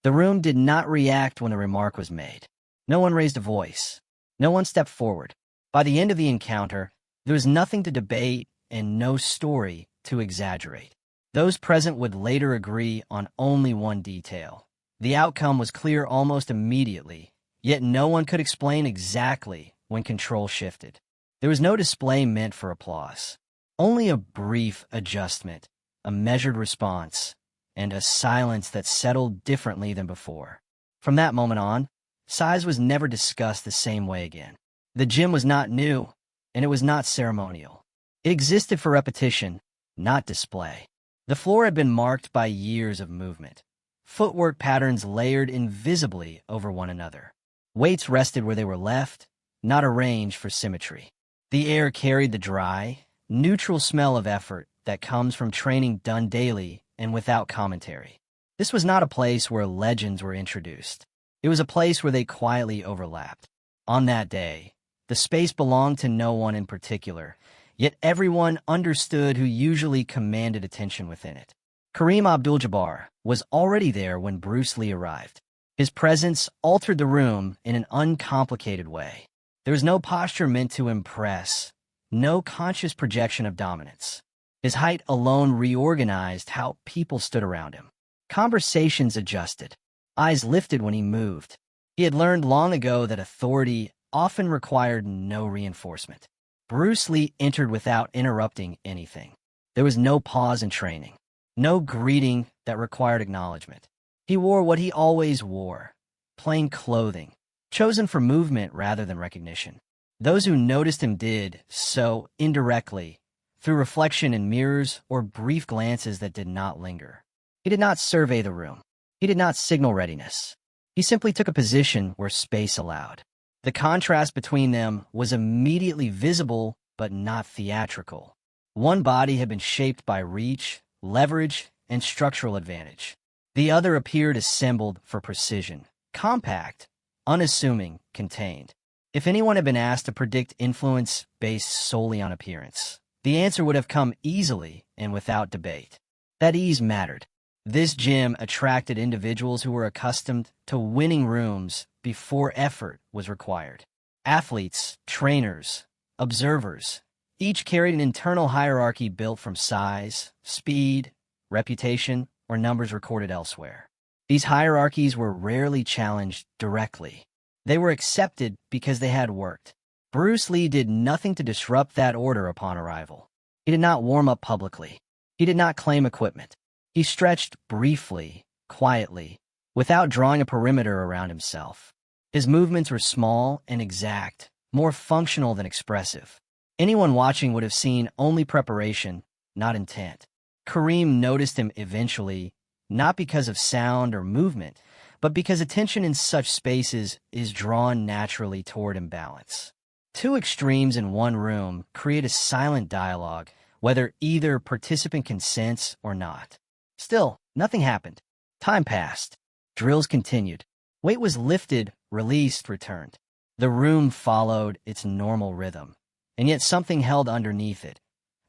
The room did not react when a remark was made. No one raised a voice. No one stepped forward. By the end of the encounter, there was nothing to debate and no story to exaggerate. Those present would later agree on only one detail. The outcome was clear almost immediately, yet no one could explain exactly when control shifted. There was no display meant for applause. Only a brief adjustment, a measured response, and a silence that settled differently than before. From that moment on, size was never discussed the same way again. The gym was not new, and it was not ceremonial. It existed for repetition, not display. The floor had been marked by years of movement. Footwork patterns layered invisibly over one another. Weights rested where they were left, not arranged for symmetry. The air carried the dry, neutral smell of effort that comes from training done daily and without commentary. This was not a place where legends were introduced. It was a place where they quietly overlapped. On that day, the space belonged to no one in particular, yet everyone understood who usually commanded attention within it. Kareem Abdul-Jabbar was already there when Bruce Lee arrived. His presence altered the room in an uncomplicated way. There was no posture meant to impress, no conscious projection of dominance. His height alone reorganized how people stood around him. Conversations adjusted. Eyes lifted when he moved. He had learned long ago that authority often required no reinforcement. Bruce Lee entered without interrupting anything. There was no pause in training, no greeting that required acknowledgement. He wore what he always wore, plain clothing, chosen for movement rather than recognition. Those who noticed him did so indirectly, through reflection in mirrors or brief glances that did not linger. He did not survey the room. He did not signal readiness. He simply took a position where space allowed. The contrast between them was immediately visible but not theatrical. One body had been shaped by reach, leverage, and structural advantage. The other appeared assembled for precision, compact, unassuming, contained. If anyone had been asked to predict influence based solely on appearance, the answer would have come easily and without debate. That ease mattered. This gym attracted individuals who were accustomed to winning rooms before effort was required. Athletes, trainers, observers, each carried an internal hierarchy built from size, speed, reputation, or numbers recorded elsewhere. These hierarchies were rarely challenged directly. They were accepted because they had worked. Bruce Lee did nothing to disrupt that order upon arrival. He did not warm up publicly. He did not claim equipment. He stretched briefly, quietly, without drawing a perimeter around himself. His movements were small and exact, more functional than expressive. Anyone watching would have seen only preparation, not intent. Kareem noticed him eventually, not because of sound or movement, but because attention in such spaces is drawn naturally toward imbalance. Two extremes in one room create a silent dialogue, whether either participant consents or not. Still, nothing happened. Time passed. Drills continued. Weight was lifted, released, returned. The room followed its normal rhythm, and yet something held underneath it,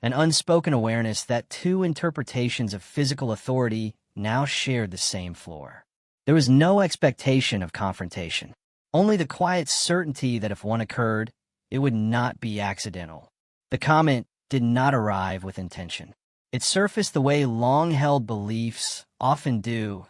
an unspoken awareness that two interpretations of physical authority now shared the same floor. There was no expectation of confrontation, only the quiet certainty that if one occurred, it would not be accidental. The comment did not arrive with intention. It surfaced the way long-held beliefs often do,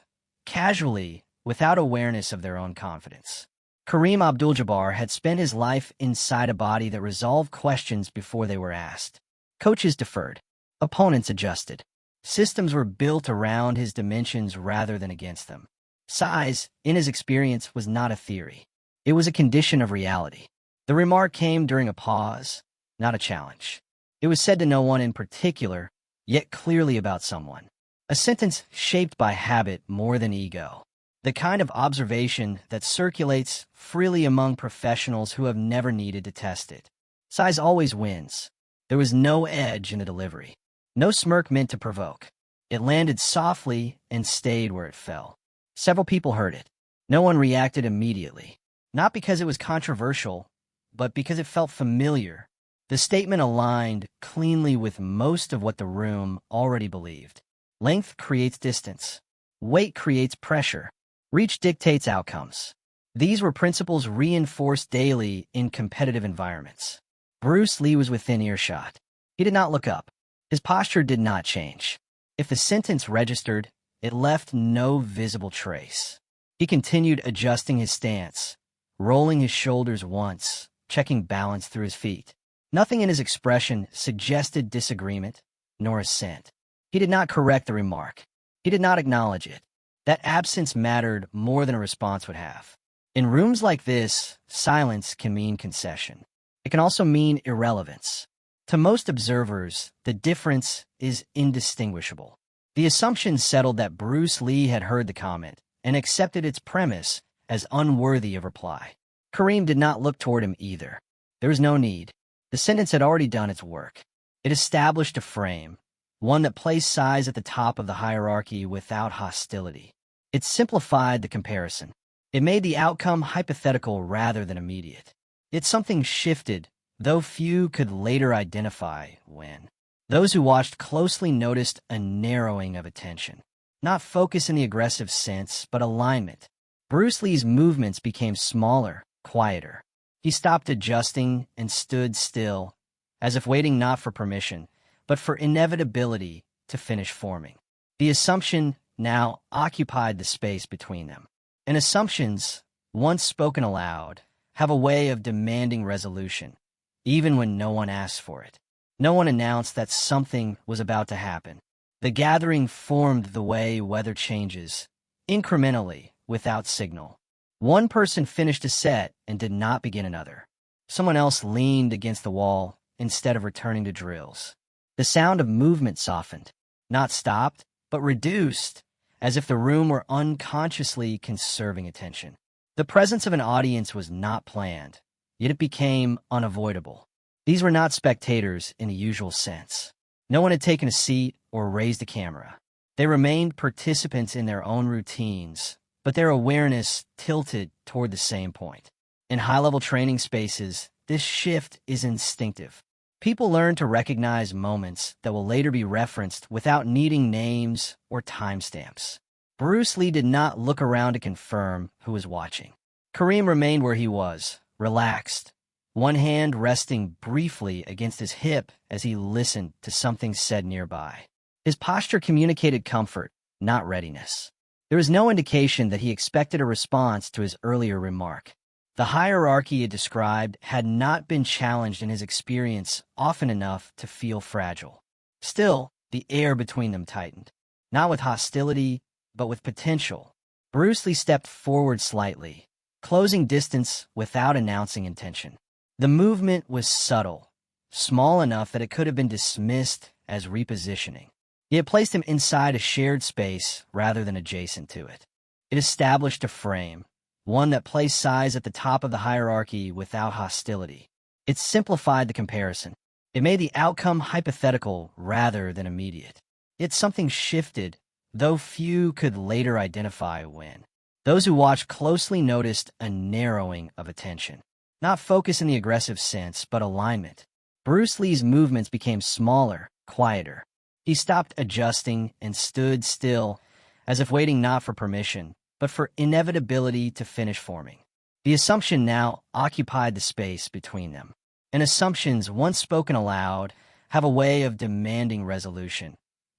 casually, without awareness of their own confidence. Kareem Abdul-Jabbar had spent his life inside a body that resolved questions before they were asked. Coaches deferred. Opponents adjusted. Systems were built around his dimensions rather than against them. Size, in his experience, was not a theory. It was a condition of reality. The remark came during a pause, not a challenge. It was said to no one in particular, yet clearly about someone. A sentence shaped by habit more than ego. The kind of observation that circulates freely among professionals who have never needed to test it. Size always wins. There was no edge in the delivery. No smirk meant to provoke. It landed softly and stayed where it fell. Several people heard it. No one reacted immediately. Not because it was controversial, but because it felt familiar. The statement aligned cleanly with most of what the room already believed. Length creates distance. Weight creates pressure. Reach dictates outcomes. These were principles reinforced daily in competitive environments. Bruce Lee was within earshot. He did not look up. His posture did not change. If the sentence registered, it left no visible trace. He continued adjusting his stance, rolling his shoulders once, checking balance through his feet. Nothing in his expression suggested disagreement nor assent. He did not correct the remark. He did not acknowledge it. That absence mattered more than a response would have. In rooms like this, silence can mean concession. It can also mean irrelevance. To most observers, the difference is indistinguishable. The assumption settled that Bruce Lee had heard the comment and accepted its premise as unworthy of reply. Kareem did not look toward him either. There was no need. The sentence had already done its work. It established a frame, one that placed size at the top of the hierarchy without hostility. It simplified the comparison. It made the outcome hypothetical rather than immediate. Yet something shifted, though few could later identify when. Those who watched closely noticed a narrowing of attention. Not focus in the aggressive sense, but alignment. Bruce Lee's movements became smaller, quieter. He stopped adjusting and stood still, as if waiting not for permission, but for inevitability to finish forming. The assumption now occupied the space between them. And assumptions, once spoken aloud, have a way of demanding resolution, even when no one asks for it. No one announced that something was about to happen. The gathering formed the way weather changes, incrementally, without signal. One person finished a set and did not begin another. Someone else leaned against the wall instead of returning to drills. The sound of movement softened, not stopped, but reduced, as if the room were unconsciously conserving attention. The presence of an audience was not planned, yet it became unavoidable. These were not spectators in the usual sense. No one had taken a seat or raised a camera. They remained participants in their own routines, but their awareness tilted toward the same point. In high-level training spaces, this shift is instinctive. People learn to recognize moments that will later be referenced without needing names or timestamps. Bruce Lee did not look around to confirm who was watching. Kareem remained where he was, relaxed, one hand resting briefly against his hip as he listened to something said nearby. His posture communicated comfort, not readiness. There was no indication that he expected a response to his earlier remark. The hierarchy he described had not been challenged in his experience often enough to feel fragile. Still, the air between them tightened, not with hostility, but with potential. Bruce Lee stepped forward slightly, closing distance without announcing intention. The movement was subtle, small enough that it could have been dismissed as repositioning. He had placed him inside a shared space rather than adjacent to it. It established a frame, one that placed size at the top of the hierarchy without hostility. It simplified the comparison. It made the outcome hypothetical rather than immediate. Yet something shifted, though few could later identify when. Those who watched closely noticed a narrowing of attention. Not focus in the aggressive sense, but alignment. Bruce Lee's movements became smaller, quieter. He stopped adjusting and stood still, as if waiting not for permission, but for inevitability to finish forming. The assumption now occupied the space between them. And assumptions, once spoken aloud, have a way of demanding resolution,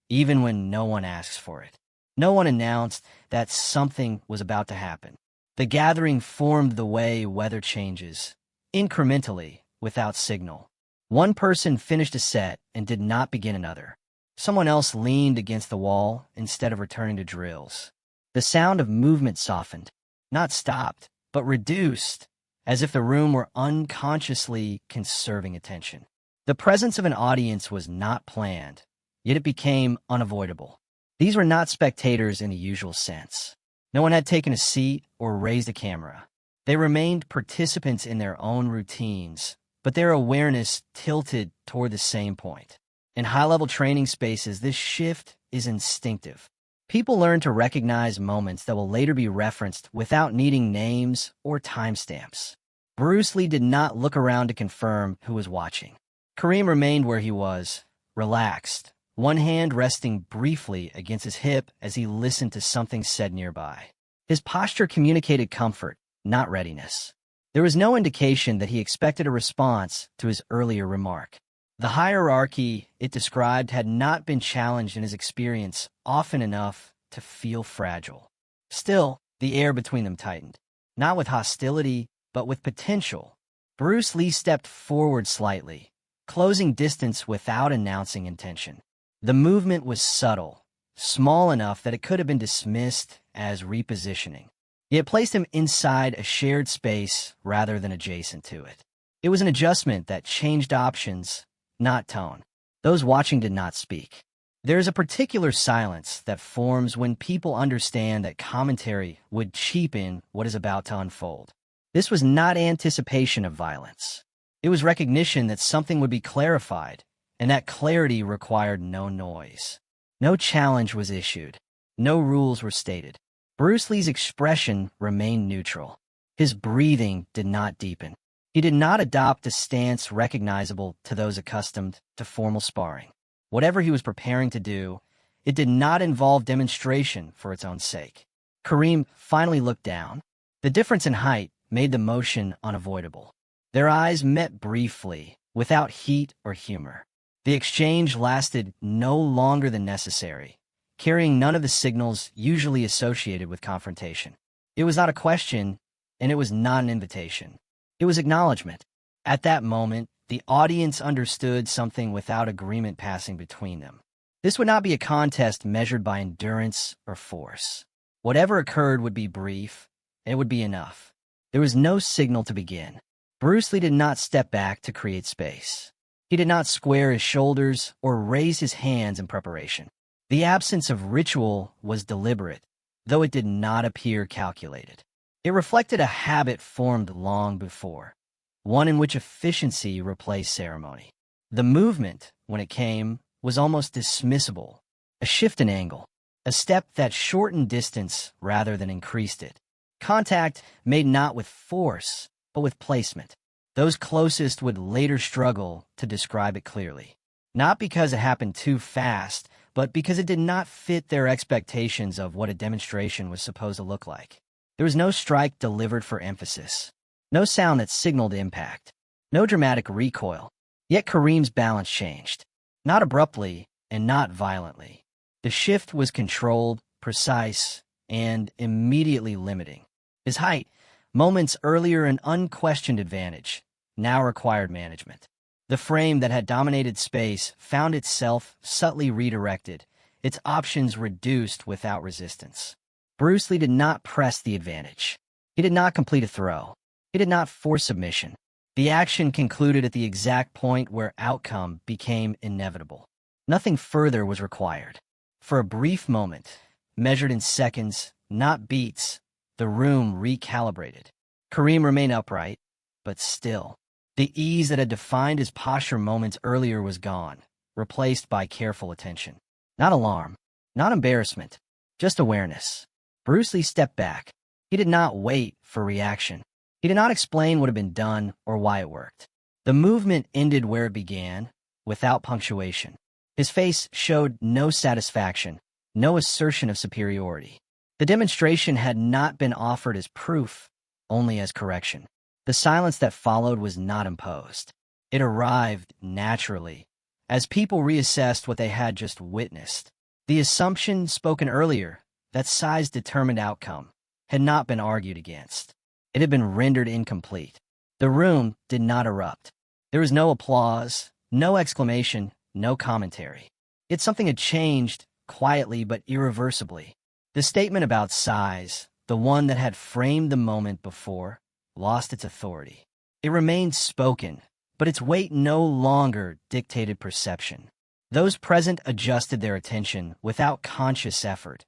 even when no one asks for it. No one announced that something was about to happen. The gathering formed the way weather changes, incrementally, without signal. One person finished a set and did not begin another. Someone else leaned against the wall instead of returning to drills. The sound of movement softened, not stopped, but reduced, as if the room were unconsciously conserving attention. The presence of an audience was not planned, yet it became unavoidable. These were not spectators in the usual sense. No one had taken a seat or raised a camera. They remained participants in their own routines, but their awareness tilted toward the same point. In high-level training spaces, this shift is instinctive. People learn to recognize moments that will later be referenced without needing names or timestamps. Bruce Lee did not look around to confirm who was watching. Kareem remained where he was, relaxed, one hand resting briefly against his hip as he listened to something said nearby. His posture communicated comfort, not readiness. There was no indication that he expected a response to his earlier remark. The hierarchy it described had not been challenged in his experience often enough to feel fragile. Still, the air between them tightened, not with hostility, but with potential. Bruce Lee stepped forward slightly, closing distance without announcing intention. The movement was subtle, small enough that it could have been dismissed as repositioning. It placed him inside a shared space rather than adjacent to it. It was an adjustment that changed options, not tone. Those watching did not speak. There is a particular silence that forms when people understand that commentary would cheapen what is about to unfold. This was not anticipation of violence. It was recognition that something would be clarified, and that clarity required no noise. No challenge was issued. No rules were stated. Bruce Lee's expression remained neutral. His breathing did not deepen. He did not adopt a stance recognizable to those accustomed to formal sparring. Whatever he was preparing to do, it did not involve demonstration for its own sake. Kareem finally looked down. The difference in height made the motion unavoidable. Their eyes met briefly, without heat or humor. The exchange lasted no longer than necessary, carrying none of the signals usually associated with confrontation. It was not a question, and it was not an invitation. It was acknowledgement. At that moment, the audience understood something without agreement passing between them. This would not be a contest measured by endurance or force. Whatever occurred would be brief, and it would be enough. There was no signal to begin. Bruce Lee did not step back to create space. He did not square his shoulders or raise his hands in preparation. The absence of ritual was deliberate, though it did not appear calculated. It reflected a habit formed long before, one in which efficiency replaced ceremony. The movement, when it came, was almost dismissible, a shift in angle, a step that shortened distance rather than increased it. Contact made not with force, but with placement. Those closest would later struggle to describe it clearly, not because it happened too fast, but because it did not fit their expectations of what a demonstration was supposed to look like. There was no strike delivered for emphasis, no sound that signaled impact, no dramatic recoil. Yet Kareem's balance changed, not abruptly and not violently. The shift was controlled, precise, and immediately limiting. His height, moments earlier an unquestioned advantage, now required management. The frame that had dominated space found itself subtly redirected, its options reduced without resistance. Bruce Lee did not press the advantage. He did not complete a throw. He did not force submission. The action concluded at the exact point where outcome became inevitable. Nothing further was required. For a brief moment, measured in seconds, not beats, the room recalibrated. Kareem remained upright, but still. The ease that had defined his posture moments earlier was gone, replaced by careful attention. Not alarm, not embarrassment, just awareness. Bruce Lee stepped back. He did not wait for reaction. He did not explain what had been done or why it worked. The movement ended where it began, without punctuation. His face showed no satisfaction, no assertion of superiority. The demonstration had not been offered as proof, only as correction. The silence that followed was not imposed. It arrived naturally, as people reassessed what they had just witnessed. The assumption spoken earlier, that size determined outcome, had not been argued against. It had been rendered incomplete. The room did not erupt. There was no applause, no exclamation, no commentary. Yet something had changed, quietly but irreversibly. The statement about size, the one that had framed the moment before, lost its authority. It remained spoken, but its weight no longer dictated perception. Those present adjusted their attention without conscious effort,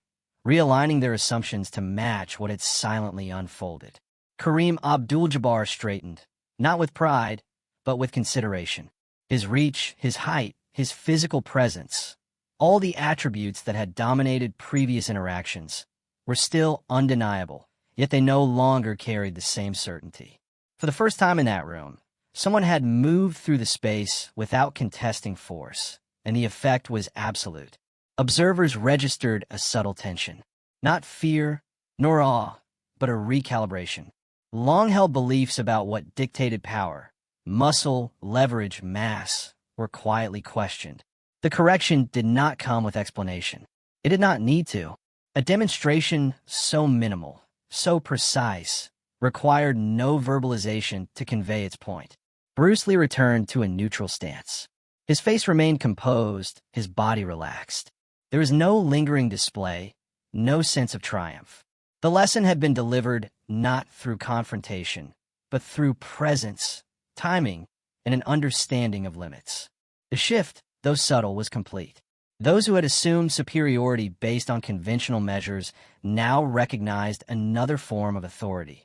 realigning their assumptions to match what had silently unfolded. Kareem Abdul-Jabbar straightened, not with pride, but with consideration. His reach, his height, his physical presence, all the attributes that had dominated previous interactions, were still undeniable, yet they no longer carried the same certainty. For the first time in that room, someone had moved through the space without contesting force, and the effect was absolute. Observers registered a subtle tension, not fear, nor awe, but a recalibration. Long-held beliefs about what dictated power, muscle, leverage, mass, were quietly questioned. The correction did not come with explanation. It did not need to. A demonstration so minimal, so precise, required no verbalization to convey its point. Bruce Lee returned to a neutral stance. His face remained composed, his body relaxed. There was no lingering display, no sense of triumph. The lesson had been delivered not through confrontation, but through presence, timing, and an understanding of limits. The shift, though subtle, was complete. Those who had assumed superiority based on conventional measures now recognized another form of authority,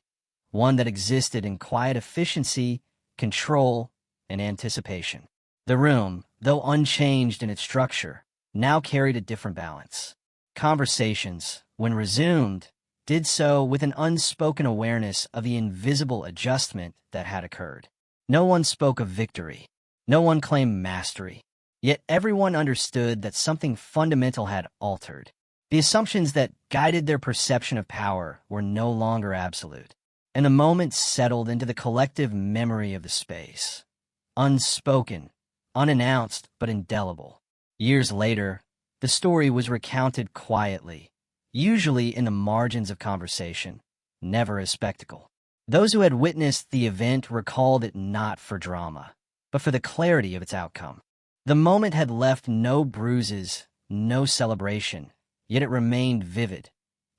one that existed in quiet efficiency, control, and anticipation. The room, though unchanged in its structure, now carried a different balance. Conversations, when resumed, did so with an unspoken awareness of the invisible adjustment that had occurred. No one spoke of victory. No one claimed mastery. Yet everyone understood that something fundamental had altered. The assumptions that guided their perception of power were no longer absolute, and the moment settled into the collective memory of the space. Unspoken, unannounced, but indelible. Years later, the story was recounted quietly, usually in the margins of conversation, never as spectacle. Those who had witnessed the event recalled it not for drama, but for the clarity of its outcome. The moment had left no bruises, no celebration, yet it remained vivid,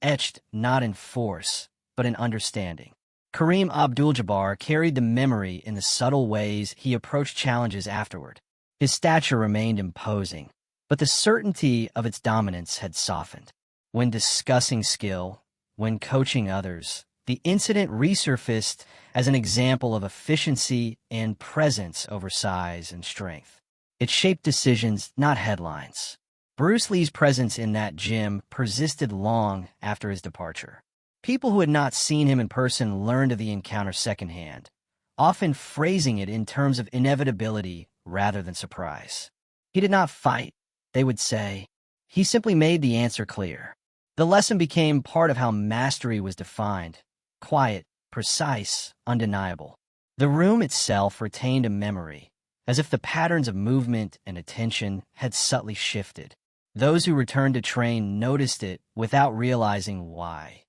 etched not in force, but in understanding. Kareem Abdul-Jabbar carried the memory in the subtle ways he approached challenges afterward. His stature remained imposing, but the certainty of its dominance had softened. When discussing skill, when coaching others, the incident resurfaced as an example of efficiency and presence over size and strength. It shaped decisions, not headlines. Bruce Lee's presence in that gym persisted long after his departure. People who had not seen him in person learned of the encounter secondhand, often phrasing it in terms of inevitability rather than surprise. He did not fight, they would say. He simply made the answer clear. The lesson became part of how mastery was defined: quiet, precise, undeniable. The room itself retained a memory, as if the patterns of movement and attention had subtly shifted. Those who returned to train noticed it without realizing why.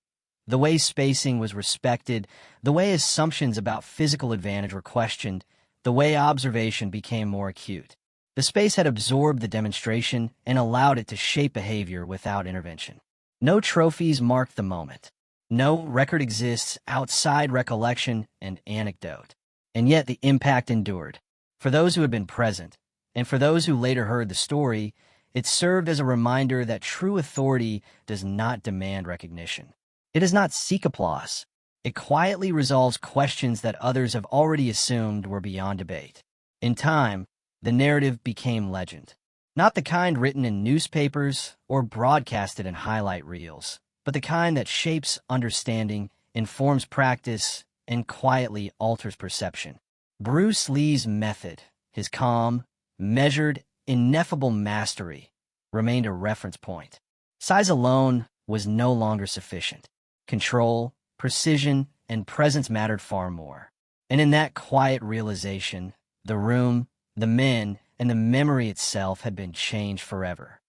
The way spacing was respected, the way assumptions about physical advantage were questioned, the way observation became more acute. The space had absorbed the demonstration and allowed it to shape behavior without intervention. No trophies marked the moment. No record exists outside recollection and anecdote. And yet the impact endured. For those who had been present, and for those who later heard the story, it served as a reminder that true authority does not demand recognition. It does not seek applause. It quietly resolves questions that others have already assumed were beyond debate. In time, the narrative became legend. Not the kind written in newspapers or broadcasted in highlight reels, but the kind that shapes understanding, informs practice, and quietly alters perception. Bruce Lee's method, his calm, measured, ineffable mastery, remained a reference point. Size alone was no longer sufficient. Control, precision, and presence mattered far more. And in that quiet realization, the room, the men, and the memory itself had been changed forever.